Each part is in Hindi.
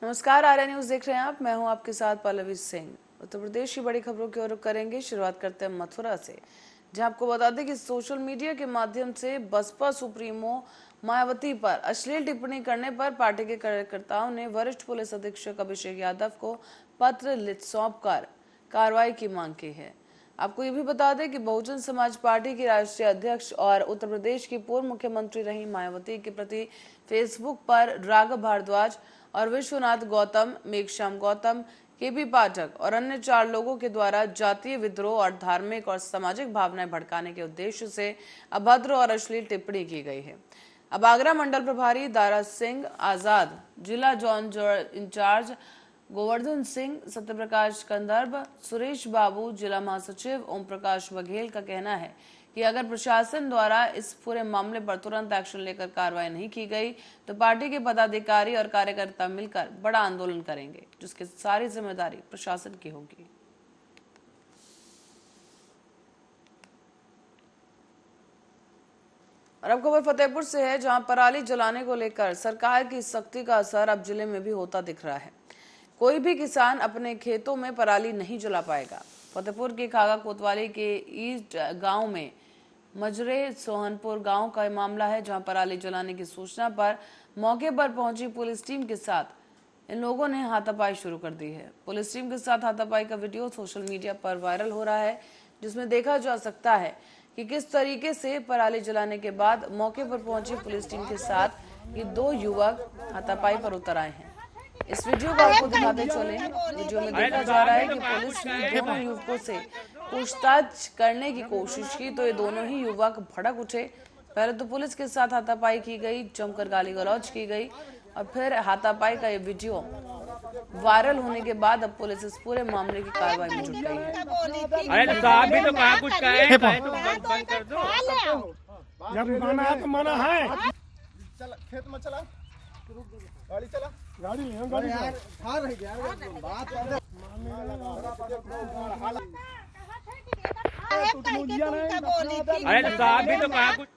नमस्कार, आर्या न्यूज देख रहे हैं आप। मैं हूं आपके साथ पल्लवी सिंह। उत्तर प्रदेश की बड़ी खबरों की ओर करेंगे। शुरुआत करते हैं मथुरा से, जहां आपको बता दें कि सोशल मीडिया के माध्यम से बसपा सुप्रीमो मायावती पर अश्लील टिप्पणी करने पर पार्टी के कार्यकर्ताओं ने वरिष्ठ पुलिस अधीक्षक अभिषेक यादव को पत्र सौंपकर कार्रवाई की मांग की है। आपको ये भी बता दें कि बहुजन समाज पार्टी की राष्ट्रीय अध्यक्ष और उत्तर प्रदेश की पूर्व मुख्यमंत्री रही मायावती के प्रति फेसबुक पर राघव भारद्वाज और विश्वनाथ गौतम, मेघश्याम गौतम, केपी पाठक और अन्य 4 लोगों के द्वारा जातीय विद्रोह और धार्मिक और सामाजिक भावनाएं भड़काने के उद्देश्य से अभद्र और अश्लील टिप्पणी की गई है। अब आगरा मंडल प्रभारी दारा सिंह आजाद, जिला जोन इंचार्ज गोवर्धन सिंह, सत्यप्रकाश कंदर्प, सुरेश बाबू, जिला महासचिव ओम प्रकाश बघेल का कहना है कि अगर प्रशासन द्वारा इस पूरे मामले पर तुरंत एक्शन लेकर कार्रवाई नहीं की गई तो पार्टी के पदाधिकारी और कार्यकर्ता मिलकर बड़ा आंदोलन करेंगे, जिसकी सारी जिम्मेदारी प्रशासन की होगी। और अब खबर फतेहपुर से है, जहां पराली जलाने को लेकर सरकार की सख्ती का असर अब जिले में भी होता दिख रहा है। कोई भी किसान अपने खेतों में पराली नहीं जला पाएगा। फतेहपुर के खागा कोतवाली के ईस्ट गांव में मजरे सोहनपुर गांव का मामला है, जहां पराली जलाने की सूचना पर मौके पर पहुंची पुलिस टीम के साथ इन लोगों ने हाथापाई शुरू कर दी है। पुलिस टीम के साथ हाथापाई का वीडियो सोशल मीडिया पर वायरल हो रहा है, जिसमें देखा जा सकता है कि किस तरीके से पराली जलाने के बाद मौके पर पहुंची पुलिस टीम के साथ ये 2 युवक हाथापाई पर उतर आए हैं। इस वीडियो को आपको दिखाते चले। वीडियो में देखा जा रहा है कि पुलिस ने दोनों युवकों से पूछताछ करने की कोशिश की तो ये दोनों ही युवक भड़क उठे। पहले तो पुलिस के साथ हाथापाई की गई, जमकर गाली गलौज की गई और फिर हाथापाई का ये वीडियो वायरल होने के बाद अब पुलिस इस पूरे मामले की कार्रवाई में जुट गई है। अरे तो आप भी तो कहा कुछ कहे तो बंद कर दो। जब माना है तो माना है। चल खेत में चला, गाड़ी चला, गाड़ी ले गाड़ी यार खा रही यार बात कर। अरे तो आप भी तो कहा कुछ।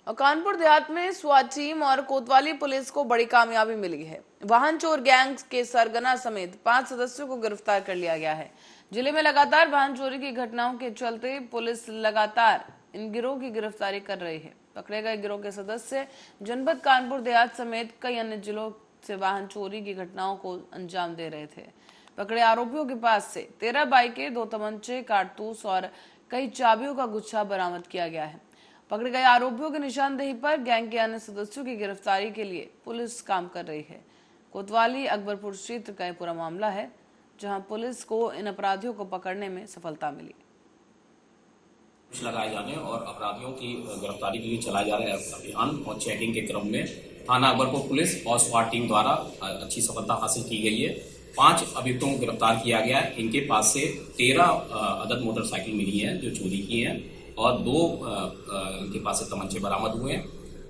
और कानपुर देहात में स्वाट टीम और कोतवाली पुलिस को बड़ी कामयाबी मिली है। वाहन चोर गैंग के सरगना समेत 5 सदस्यों को गिरफ्तार कर लिया गया है। जिले में लगातार वाहन चोरी की घटनाओं के चलते पुलिस लगातार इन गिरोह की गिरफ्तारी कर रही है। पकड़े गए गिरोह के सदस्य जनपद कानपुर देहात समेत कई अन्य जिलों से वाहन चोरी की घटनाओं को अंजाम दे रहे थे। पकड़े आरोपियों के पास से 13 बाइकें, 2 तमंचे, कारतूस और कई चाबियों का गुच्छा बरामद किया गया है। पकड़े गए आरोपियों की निशानदेही पर गैंग के अन्य सदस्यों की गिरफ्तारी के लिए पुलिस काम कर रही है। कोतवाली अकबरपुर क्षेत्र का यह पूरा मामला है, जहां पुलिस को इन अपराधियों को पकड़ने में सफलता मिली। लगाए जाने और अपराधियों की गिरफ्तारी के लिए चलाए जा रहे अभियान और चेकिंग के क्रम में थाना अकबरपुर पुलिस और स्वाट टीम द्वारा अच्छी सफलता हासिल की गई है। 5 अभियुक्तों को गिरफ्तार किया गया है। इनके पास से 13 अदद मोटरसाइकिल मिली है जो चोरी की हैं और 2 इनके पास से तमंचे बरामद हुए हैं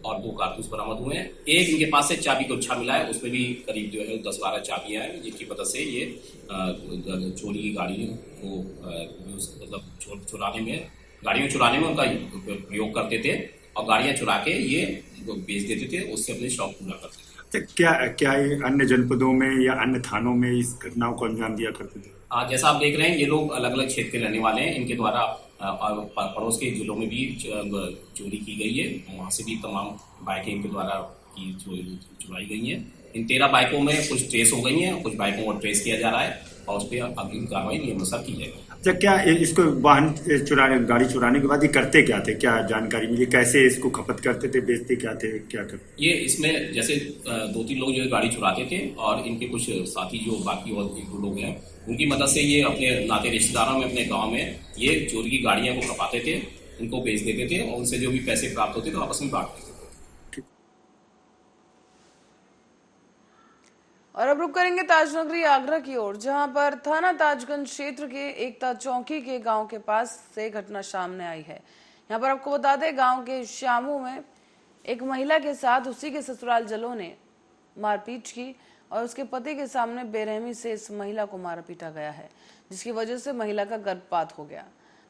और 2 कारतूस बरामद हुए हैं। एक इनके पास से चाबी का गुच्छा मिला है, उसमें भी करीब जो है 10-12 चाबियां हैं, जिनकी वजह से ये चोरी की गाड़ियों को मतलब गाड़ियां चुराने में उनका प्रयोग करते थे और गाड़ियां चुरा के ये बेच देते थे, उससे अपने शौक पूरा करते थे। क्या ये अन्य जनपदों में या अन्य थानों में इस घटनाओं को अंजाम दिया करते थे? जैसा आप देख रहे हैं, ये लोग अलग अलग क्षेत्र के रहने वाले हैं। इनके द्वारा पड़ोस के जिलों में भी चोरी की गई है, वहां से भी तमाम बाइकें इनके द्वारा चुराई गई हैं। इन 13 बाइकों में कुछ ट्रेस हो गई हैं, कुछ बाइकों को ट्रेस किया जा रहा है और उस पर अगली कार्रवाई नियमानुसार की जाएगी। अच्छा, क्या इसको वाहन गाड़ी चुराने के बाद ये करते क्या थे? क्या जानकारी मिली? कैसे इसको खपत करते थे, बेचते क्या थे, क्या करते? ये इसमें जैसे 2-3 लोग जो गाड़ी चुराते थे और इनके कुछ साथी जो बाकी और 1-2 लोग हैं, उनकी मदद से ये अपने नाते रिश्तेदारों में, अपने गाँव में ये चोरी की गाड़ियां को खपाते थे, उनको बेच देते थे और उनसे जो भी पैसे प्राप्त होते थे आपस में बांटते थे। और अब रुक करेंगे ताजनगरी आगरा की ओर, जहां पर थाना ताजगंज क्षेत्र के एकता चौकी के गांव के पास से घटना सामने आई है। यहां पर आपको बता दें, गांव के श्यामू में एक महिला के साथ उसी के ससुराल जलों ने मारपीट की और उसके पति के सामने बेरहमी से इस महिला को मारा पीटा गया है, जिसकी वजह से महिला का गर्भपात हो गया।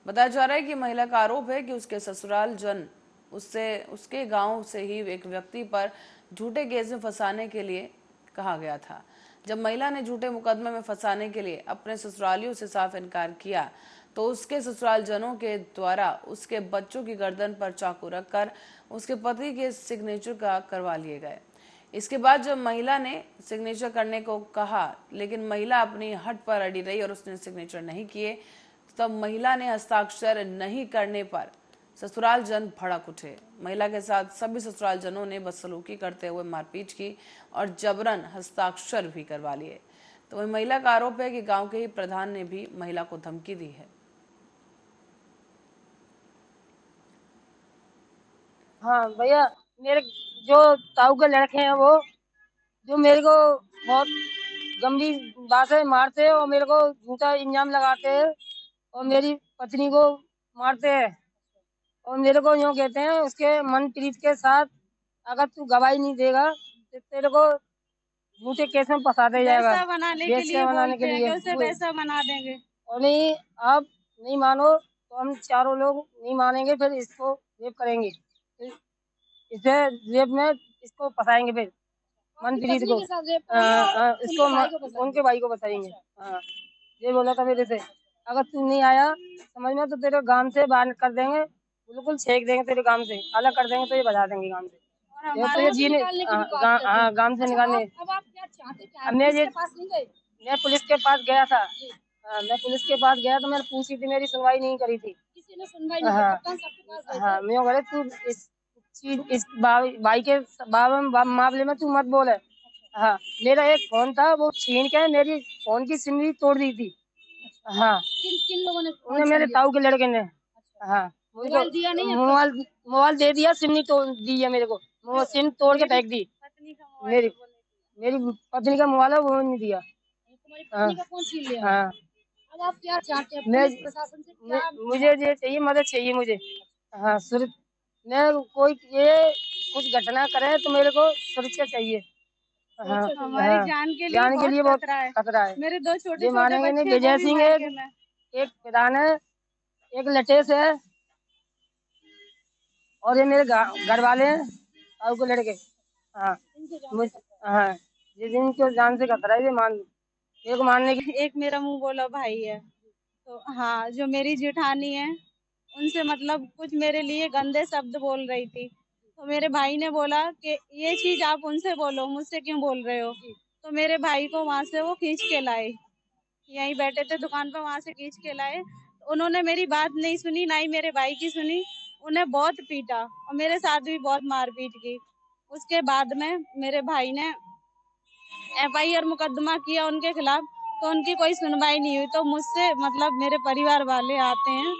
बताया जा रहा है कि महिला का आरोप है कि उसके ससुराल जन उसके गांव से ही एक व्यक्ति पर झूठे केस में फंसाने के लिए कहा गया था। जब महिला ने झूठे मुकदमे में फंसाने के लिए अपने ससुरालियों से साफ इनकार किया तो उसके ससुरालजनों के द्वारा उसके बच्चों की गर्दन पर चाकू रखकर उसके पति के सिग्नेचर का करवा लिए गए। इसके बाद जब महिला ने सिग्नेचर करने को कहा लेकिन महिला अपनी हट पर अड़ी रही और उसने सिग्नेचर नहीं किए, तब महिला ने हस्ताक्षर नहीं करने पर ससुराल जन भड़क उठे। महिला के साथ सभी ससुराल जनों ने बदसलूकी करते हुए मारपीट की और जबरन हस्ताक्षर भी करवा लिए। तो वही महिला का आरोप है कि गांव के ही प्रधान ने भी महिला को धमकी दी है। हाँ भैया, मेरे जो ताऊ के लड़के हैं वो जो मेरे को बहुत गंभीर बातें मारते हैं और मेरे को झूठा इल्जाम लगाते हैं और मेरी पत्नी को मारते हैं और मेरे को यूँ कहते हैं उसके मनप्रीत के साथ अगर तू गवाही नहीं देगा तो तेरे को झूठे केस में फंसा दिया जाएगा। पैसा बनाने के लिए बोलते हैं कि उसे पैसा बना देंगे और नहीं, आप नहीं मानो तो हम चारों लोग नहीं मानेंगे, फिर इसको रेप करेंगे, इसे रेप में इसको फंसाएंगे, फिर मनप्रीत को इसको उनके भाई को बताएंगे। हाँ, ये बोला था मेरे से, अगर तू नहीं आया समझ में तो तेरे गांव से बाहर कर देंगे, बिल्कुल छेक देंगे, तेरे गांव से अलग कर देंगे, तो ये बजा देंगे गांव से। तो ये जीने गांव से निकालने। मैं पुलिस के पास गया था। मैं पुलिस के पास गया तो मैंने पूछी थी, मेरी सुनवाई नहीं करी थी। किसी ने सुनवाई नहीं की। हाँ, मैं बोले तू इस भाई के मामले में तू मत बोले। हाँ, मेरा एक फोन था वो छीन के मेरी फोन की सिम भी तोड़ दी थी। हाँ, किन लोगों ने? उन्हें मेरे ताऊ के लड़के ने। हाँ, मोबाइल दिया नहीं? मोबाइल दे दिया, सिम नहीं तोड़ दी है मेरे को, वो सिम तोड़ के फेंक दी। मेरी पत्नी का मोबाइल है वो नहीं दिया। तुम्हारी पत्नी का फोन छीन लिया? हाँ। अब आप क्या चाहते हैं पुलिस प्रशासन से? क्या मुझे ये चाहिए, मदद चाहिए मुझे। हाँ, मैं कोई ये कुछ घटना करे तो मेरे को सुरक्षा चाहिए। हाँ, हमारी जान के लिए बहुत खतरा है। मेरे दो छोटे मानेंगे नहीं। विजय सिंह एक प्रधान है, एक लटेश है और ये मेरे घर वाले हैं, ताऊ के लड़के। हाँ, हाँ, जिनको जान से खतरा है, ये मानने की। एक मेरा मुंह बोला भाई है, तो हाँ, जो मेरी जेठानी है उनसे मतलब कुछ मेरे लिए गंदे शब्द बोल रही थी, तो मेरे भाई ने बोला कि ये चीज आप उनसे बोलो, मुझसे क्यों बोल रहे हो। तो मेरे भाई को वहां से वो खींच के लाए, यहीं बैठे थे दुकान पर, वहां से खींच के लाए। उन्होंने मेरी बात नहीं सुनी, ना ही मेरे भाई की सुनी, उन्हें बहुत पीटा और मेरे साथ भी बहुत मारपीट की। उसके बाद में मेरे भाई ने FIR मुकदमा किया उनके खिलाफ, तो उनकी कोई सुनवाई नहीं हुई। तो मुझसे मतलब मेरे परिवार वाले आते हैं,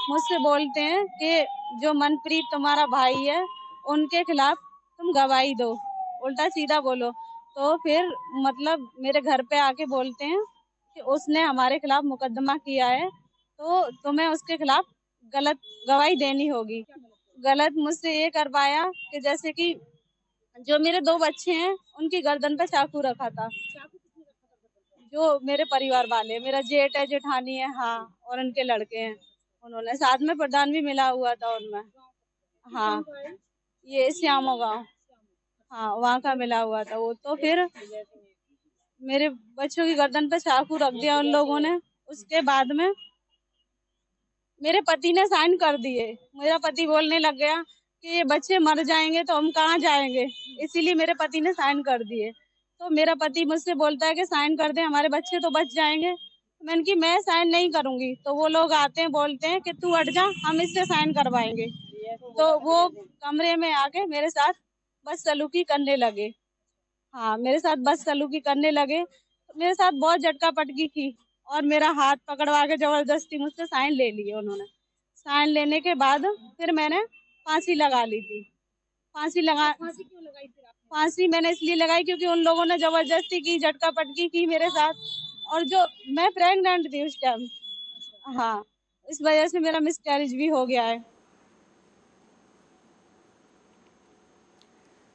मुझसे बोलते हैं कि जो मनप्रीत तुम्हारा भाई है उनके खिलाफ तुम गवाही दो, उल्टा सीधा बोलो। तो फिर मतलब मेरे घर पे आके बोलते हैं कि उसने हमारे खिलाफ मुकदमा किया है, तो तुम्हें उसके खिलाफ गलत गवाही देनी होगी। गलत मुझसे ये करवाया कि जैसे कि जो मेरे 2 बच्चे हैं उनकी गर्दन पे चाकू रखा था, जो मेरे परिवार वाले, मेरा जेठ है, जेठानी है, हाँ, और उनके लड़के हैं, उन्होंने साथ में प्रधान भी मिला हुआ था उनमें। हाँ, ये श्यामो गाँव, हाँ, वहाँ का मिला हुआ था वो। तो फिर मेरे बच्चों की गर्दन पे चाकू रख दिया उन लोगों ने। उसके बाद में मेरे पति ने साइन कर दिए। मेरा पति बोलने लग गया कि ये बच्चे मर जाएंगे तो हम कहाँ जाएंगे, इसीलिए मेरे पति ने साइन कर दिए। तो मेरा पति मुझसे बोलता है कि साइन कर दे, हमारे बच्चे तो बच जाएंगे। मैंने कि मैं साइन नहीं करूंगी। तो वो लोग आते हैं, बोलते हैं कि तू हट जा, हम इससे साइन करवाएंगे। तो वो कमरे में आके मेरे साथ बदसलूकी करने लगे। हाँ, मेरे साथ बदसलूकी करने लगे, मेरे साथ बहुत झटका पटकी की और मेरा हाथ पकड़वा के जबरदस्ती मुझसे साइन ले लिए उन्होंने। साइन लेने के बाद फिर मैंने फांसी लगा ली थी। फांसी क्यों लगाई थी? फांसी मैंने इसलिए लगाई क्योंकि उन लोगों ने जबरदस्ती की, झटका पटकी की मेरे साथ, और जो मैं प्रेग्नेंट थी उस टाइम। हाँ, इस वजह से मेरा मिसकैरेज भी हो गया है।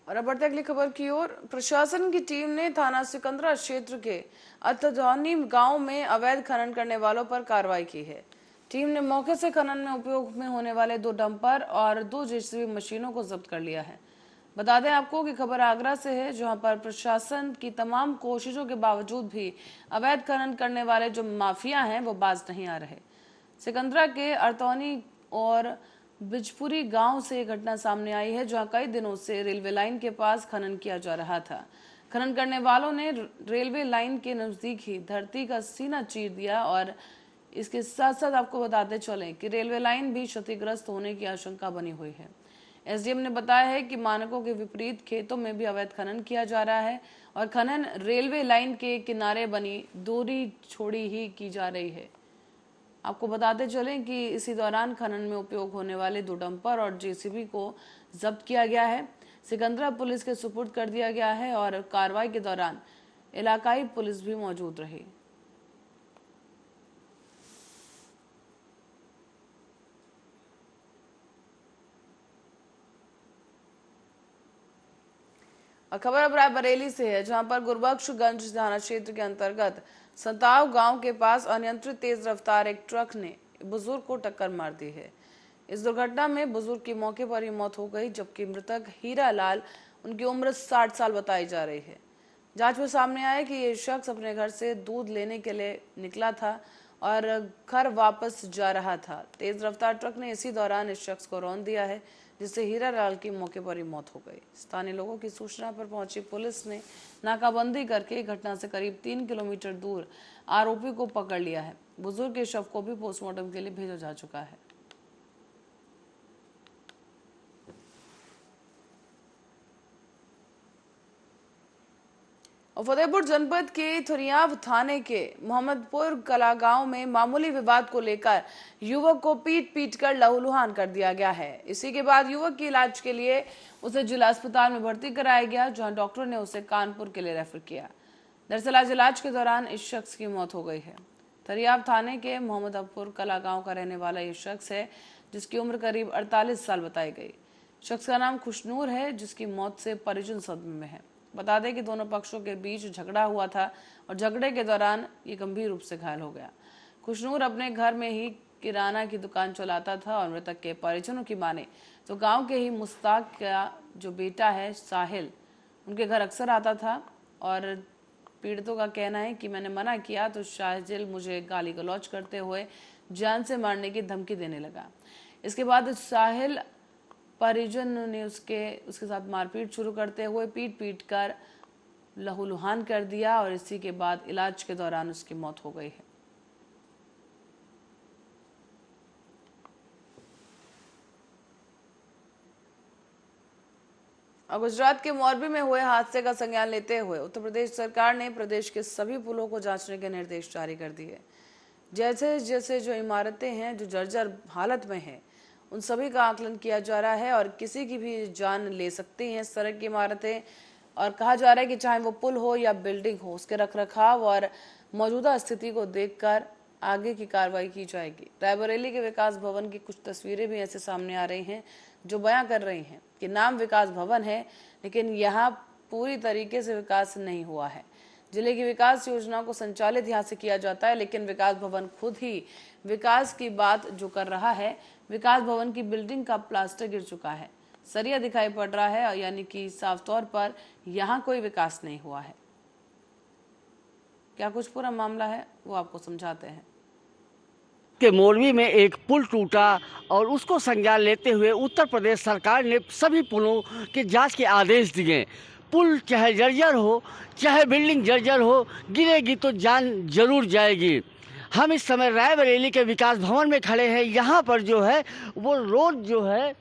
और अब बढ़ते अगली खबर की ओर। प्रशासन की टीम ने थाना सिकंदरा क्षेत्र के अतधौनी गांव में अवैध खनन करने वालों पर कार्रवाई की है। टीम ने मौके से खनन में उपयोग में होने वाले 2 डंपर और 2 JCB मशीनों को जब्त कर लिया है। बता दें आपको कि खबर आगरा से है, जहां पर प्रशासन की तमाम कोशिशों के बावजूद भी अवैध खनन करने वाले जो माफिया हैं वो बाज नहीं आ रहे। सिकंदरा के अरतौनी और बिजपुरी गांव से ये घटना सामने आई है, जहां कई दिनों से रेलवे लाइन के पास खनन किया जा रहा था। खनन करने वालों ने रेलवे लाइन के नजदीक ही धरती का सीना चीर दिया और इसके साथ साथ आपको बताते चलें कि रेलवे लाइन भी क्षतिग्रस्त होने की आशंका बनी हुई है। एसडीएम ने बताया है कि मानकों के विपरीत खेतों में भी अवैध खनन किया जा रहा है और खनन रेलवे लाइन के किनारे बनी दूरी छोड़ी ही की जा रही है। आपको बताते चलें कि इसी दौरान खनन में उपयोग होने वाले 2 डंपर और जेसीबी को जब्त किया गया है, सिकंदरा पुलिस के सुपुर्द कर दिया गया है और कार्रवाई के दौरान इलाकाई पुलिस भी मौजूद रही। और खबर अब रायबरेली से है, जहां पर गुरबख्शगंज थाना क्षेत्र के अंतर्गत संताव गांव के पास अनियंत्रित तेज रफ्तार एक ट्रक ने बुजुर्ग को टक्कर मार दी है। इस दुर्घटना में बुजुर्ग की मौके पर ही मौत हो गई, जबकि मृतक हीरा लाल, उनकी उम्र 60 साल बताई जा रही है। जांच में सामने आया कि ये शख्स अपने घर से दूध लेने के लिए निकला था और घर वापस जा रहा था। तेज रफ्तार ट्रक ने इसी दौरान इस शख्स को रौंद दिया है, जिससे हीरा लाल की मौके पर ही मौत हो गई। स्थानीय लोगों की सूचना पर पहुंची पुलिस ने नाकाबंदी करके घटना से करीब 3 किलोमीटर दूर आरोपी को पकड़ लिया है। बुजुर्ग के शव को भी पोस्टमार्टम के लिए भेजा जा चुका है। फतेहपुर जनपद के थुरियाव थाने के मोहम्मदपुर कला गांव में मामूली विवाद को लेकर युवक को पीट कर लहूलुहान कर दिया गया है। इसी के बाद युवक के इलाज के लिए उसे जिला अस्पताल में भर्ती कराया गया, जहां डॉक्टर ने उसे कानपुर के लिए रेफर किया। दरअसल आज इलाज के दौरान इस शख्स की मौत हो गई है। थुरियाव थाने के मोहम्मदपुर कला गांव का रहने वाला ये शख्स है, जिसकी उम्र करीब 48 साल बताई गई। शख्स का नाम खुशनूर है, जिसकी मौत से परिजन सदमे में है। बता दें कि दोनों पक्षों के बीच झगड़ा हुआ था और झगड़े के दौरान ये गंभीर रूप से घायल हो गया। खुशनूर अपने घर में ही किराना की दुकान चलाता था और मृतक के परिजनों की माने तो गांव के ही मुस्ताक का जो बेटा है साहिल, उनके घर अक्सर आता था और पीड़ितों का कहना है कि मैंने मना किया तो साहिल मुझे गाली गलौज करते हुए जान से मारने की धमकी देने लगा। इसके बाद साहिल परिजन ने उसके साथ मारपीट शुरू करते हुए पीट कर लहूलुहान कर दिया और इसी के बाद इलाज के दौरान उसकी मौत हो गई है। और गुजरात के मोरबी में हुए हादसे का संज्ञान लेते हुए उत्तर प्रदेश सरकार ने प्रदेश के सभी पुलों को जांचने के निर्देश जारी कर दिए। जैसे जो इमारतें हैं जो जर्जर हालत में हैं, उन सभी का आकलन किया जा रहा है और किसी की भी जान ले सकती हैं इस तरह की इमारतें। और कहा जा रहा है कि चाहे वो पुल हो या बिल्डिंग हो, उसके रखरखाव और मौजूदा स्थिति को देखकर आगे की कार्रवाई की जाएगी। रायबरेली के विकास भवन की कुछ तस्वीरें भी ऐसे सामने आ रही हैं जो बयां कर रही हैं कि नाम विकास भवन है, लेकिन यहाँ पूरी तरीके से विकास नहीं हुआ है। जिले की विकास योजना को संचालित यहाँ से किया जाता है, लेकिन विकास भवन खुद ही विकास की बात जो कर रहा है, विकास भवन की बिल्डिंग का प्लास्टर गिर चुका है, सरिया दिखाई पड़ रहा है, यानी कि साफ तौर पर यहाँ कोई विकास नहीं हुआ है। क्या कुछ पूरा मामला है वो आपको समझाते हैं। के मोरबी में एक पुल टूटा और उसको संज्ञान लेते हुए उत्तर प्रदेश सरकार ने सभी पुलों के जांच के आदेश दिए। पुल चाहे जर्जर हो, चाहे बिल्डिंग जर्जर हो, गिरेगी तो जान जरूर जाएगी। हम इस समय रायबरेली के विकास भवन में खड़े हैं। यहाँ पर जो है वो रोज जो है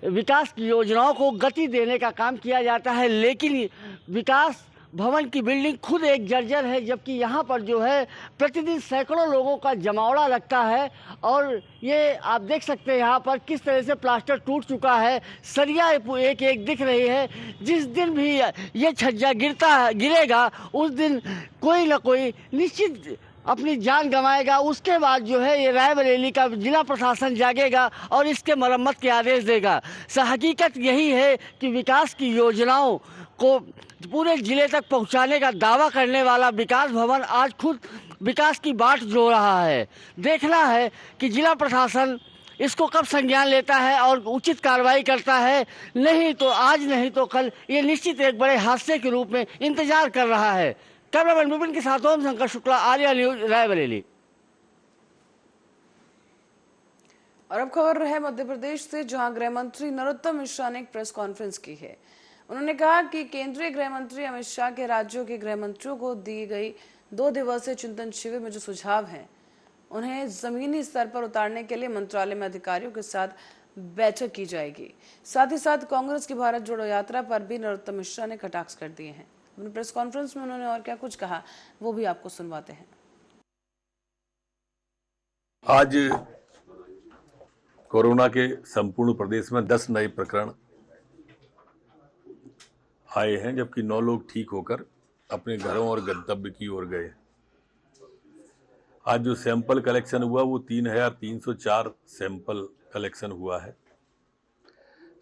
विकास की योजनाओं को गति देने का काम किया जाता है, लेकिन विकास भवन की बिल्डिंग खुद एक जर्जर है, जबकि यहाँ पर जो है प्रतिदिन सैकड़ों लोगों का जमावड़ा लगता है। और ये आप देख सकते हैं यहाँ पर किस तरह से प्लास्टर टूट चुका है, सरिया एक एक दिख रही है। जिस दिन भी ये छज्जा गिरेगा उस दिन कोई ना कोई निश्चित अपनी जान गंवाएगा। उसके बाद जो है ये रायबरेली का जिला प्रशासन जागेगा और इसके मरम्मत के आदेश देगा। हकीकत यही है कि विकास की योजनाओं को पूरे जिले तक पहुंचाने का दावा करने वाला विकास भवन आज खुद विकास की बाट जो रहा है। देखना है कि जिला प्रशासन इसको कब संज्ञान लेता है और उचित कार्रवाई करता है, नहीं तो आज नहीं तो कल ये निश्चित एक बड़े हादसे के रूप में इंतजार कर रहा है। कैमरामैन विपिन के साथ ओम शंकर शुक्ला, आर्या न्यूज, रायबरेली। और अब खबर है मध्य प्रदेश से, जहां गृह मंत्री नरोत्तम मिश्रा ने एक प्रेस कॉन्फ्रेंस की है। उन्होंने कहा कि केंद्रीय गृह मंत्री अमित शाह के राज्यों के गृह मंत्रियों को दी गई 2 दिवसीय चिंतन शिविर में जो सुझाव हैं उन्हें जमीनी स्तर पर उतारने के लिए मंत्रालय में अधिकारियों के साथ बैठक की जाएगी। साथ ही साथ कांग्रेस की भारत जोड़ो यात्रा पर भी नरोत्तम मिश्रा ने कटाक्ष कर दिए हैं। अपने प्रेस कॉन्फ्रेंस में उन्होंने और क्या कुछ कहा वो भी आपको सुनवाते हैं। आज कोरोना के संपूर्ण प्रदेश में 10 नए प्रकरण आए हैं, जबकि 9 लोग ठीक होकर अपने घरों और गंतव्य की ओर गए। आज जो सैंपल कलेक्शन हुआ वो 3304 सैंपल कलेक्शन हुआ है।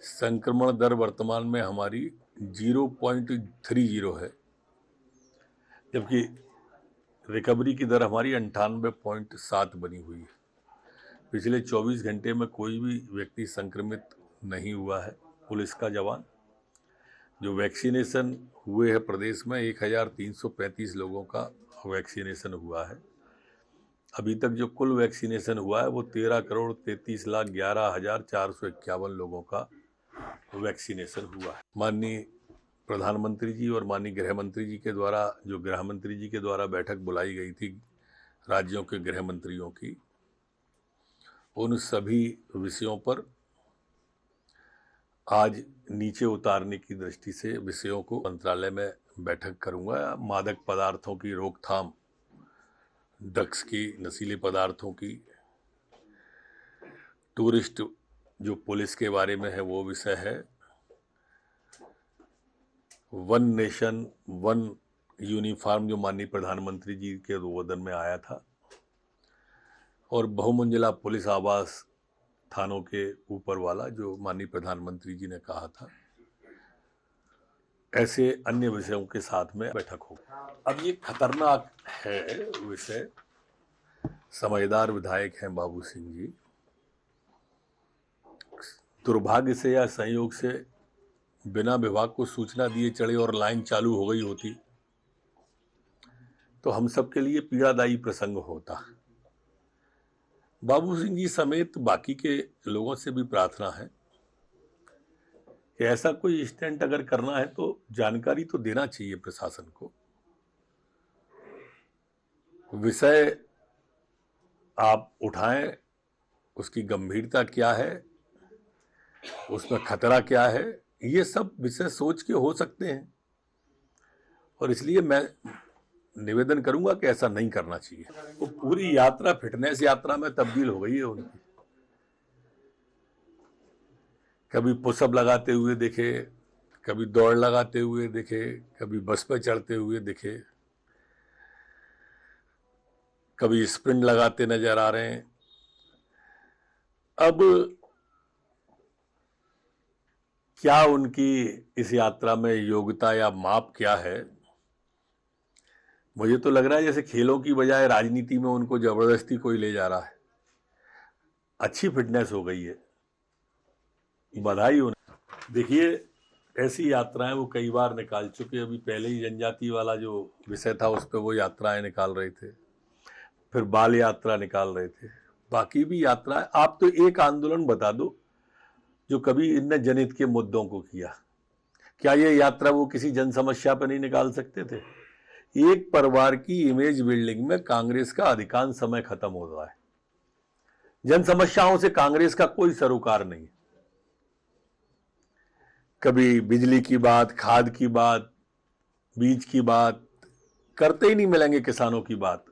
संक्रमण दर वर्तमान में हमारी 0.30 है, जबकि रिकवरी की दर हमारी 98.7 बनी हुई है। पिछले 24 घंटे में कोई भी व्यक्ति संक्रमित नहीं हुआ है। पुलिस का जवान जो वैक्सीनेशन हुए हैं प्रदेश में 1335 लोगों का वैक्सीनेशन हुआ है। अभी तक जो कुल वैक्सीनेशन हुआ है वो 13,33,11,451 लोगों का वैक्सीनेशन हुआ है। माननीय प्रधानमंत्री जी और माननीय गृह मंत्री जी के द्वारा जो गृह मंत्री जी के द्वारा बैठक बुलाई गई थी राज्यों के गृह मंत्रियों की, उन सभी विषयों पर आज नीचे उतारने की दृष्टि से विषयों को मंत्रालय में बैठक करूंगा। मादक पदार्थों की रोकथाम, ड्रग्स की, नशीले पदार्थों की, टूरिस्ट जो पुलिस के बारे में है वो विषय है, वन नेशन वन यूनिफॉर्म जो माननीय प्रधानमंत्री जी के उद्बोधन में आया था, और बहुमंजिला पुलिस आवास थानों के ऊपर वाला जो माननीय प्रधानमंत्री जी ने कहा था। ऐसे अन्य विषयों के साथ में बैठक हो। अब ये खतरनाक है विषय। समझदार विधायक हैं बाबू सिंह जी, दुर्भाग्य से या संयोग से बिना विभाग को सूचना दिए चढ़े और लाइन चालू हो गई होती तो हम सब के लिए पीड़ादायी प्रसंग होता। बाबू सिंह जी समेत बाकी के लोगों से भी प्रार्थना है कि ऐसा कोई स्टैंड अगर करना है तो जानकारी तो देना चाहिए प्रशासन को। विषय आप उठाएं, उसकी गंभीरता क्या है, उसमें खतरा क्या है, ये सब विषय सोच के हो सकते हैं, और इसलिए मैं निवेदन करूंगा कि ऐसा नहीं करना चाहिए। वो पूरी यात्रा फिटनेस यात्रा में तब्दील हो गई है उनकी। कभी पुशअप लगाते हुए दिखे, कभी दौड़ लगाते हुए दिखे, कभी बस पर चढ़ते हुए दिखे, कभी स्प्रिंट लगाते नजर आ रहे हैं। अब क्या उनकी इस यात्रा में योग्यता या माप क्या है? मुझे तो लग रहा है जैसे खेलों की बजाय राजनीति में उनको जबरदस्ती कोई ले जा रहा है। अच्छी फिटनेस हो गई है, बधाई उन्हें। देखिए, ऐसी यात्राएं वो कई बार निकाल चुके। अभी पहले ही जनजाति वाला जो विषय था उस पर वो यात्राएं निकाल रहे थे, फिर बाल यात्रा निकाल रहे थे, बाकी भी यात्राएं। आप तो एक आंदोलन बता दो जो कभी इनने जनहित के मुद्दों को किया। क्या ये यात्रा वो किसी जन समस्या पर नहीं निकाल सकते थे? एक परिवार की इमेज बिल्डिंग में कांग्रेस का अधिकांश समय खत्म हो रहा है। जन समस्याओं से कांग्रेस का कोई सरोकार नहीं। कभी बिजली की बात, खाद की बात, बीज की बात करते ही नहीं मिलेंगे, किसानों की बात।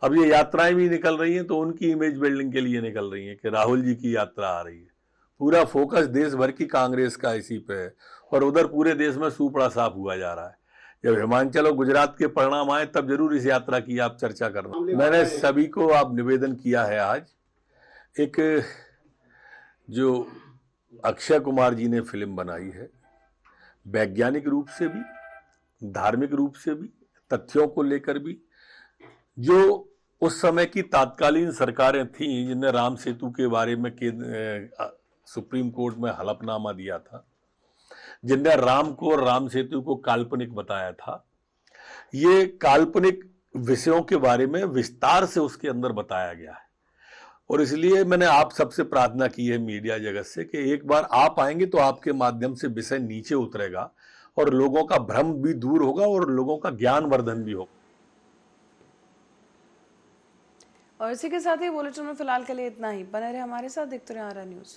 अब ये यात्राएं भी निकल रही हैं तो उनकी इमेज बिल्डिंग के लिए निकल रही हैं कि राहुल जी की यात्रा आ रही है। पूरा फोकस देश भर की कांग्रेस का इसी पे है, और उधर पूरे देश में सूपड़ा साफ हुआ जा रहा है। जब हिमाचल और गुजरात के परिणाम आए तब जरूर इस यात्रा की आप चर्चा करना। मैंने सभी को आप निवेदन किया है। आज एक जो अक्षय कुमार जी ने फिल्म बनाई है, वैज्ञानिक रूप से भी, धार्मिक रूप से भी, तथ्यों को लेकर भी, जो उस समय की तात्कालीन सरकारें थीं जिनने राम सेतु के बारे में सुप्रीम कोर्ट में हलफनामा दिया था, जिनने राम को और राम सेतु को काल्पनिक बताया था। ये काल्पनिक विषयों के बारे में विस्तार से उसके अंदर बताया गया है, और इसलिए मैंने आप सबसे प्रार्थना की है मीडिया जगत से कि एक बार आप आएंगे तो आपके माध्यम से विषय नीचे उतरेगा और लोगों का भ्रम भी दूर होगा और लोगों का ज्ञानवर्धन भी होगा। और इसी के साथ ही बुलेटिन में फिलहाल के लिए इतना ही। बने रहे हमारे साथ, देखते रहे आरा न्यूज़।